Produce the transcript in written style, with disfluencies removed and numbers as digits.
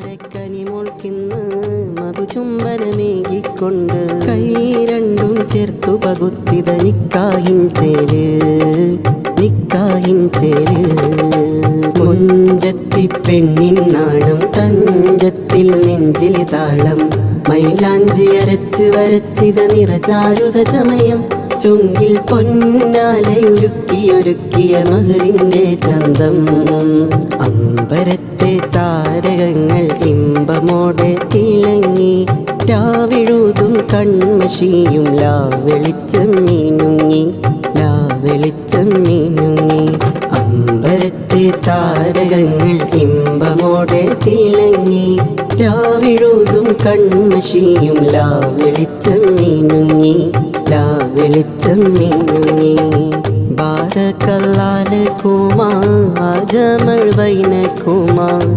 കനിമോൾക്കിന്ന് മധുചുംബനമേകിക്കൊണ്ട് കൈ രണ്ടും ചേർത്തു പകുത്തിത നിക്കാഹിൻ ചേല് മുഞ്ചത്തി പെണ്ണിൻ നാണം തഞ്ചത്തിൽ നെഞ്ചിൽ താളം മൈലാഞ്ചി അരച്ച് വരച്ചിത നിറചാരുത ചമയം ചുങ്കിൽ പൊന്നാലയൊരുക്കിയ മഹറിന്റെ ചന്തം അമ്പരത്തെ താരകങ്ങൾ ഇമ്പമോടെ തിളങ്ങി രാവിഴുതും കൺമഷിയും ലാവെളിച്ചം മീനുങ്ങി അമ്പരത്തെ താരകങ്ങൾ ഇമ്പമോടെ തിളങ്ങി രാവിഴുതും കൺമഷിയും ലാവെളിച്ചം മീനുങ്ങി ബാരക്കല്ലാലക്കുമാ ആജമൾ ബൈനക്കുമാ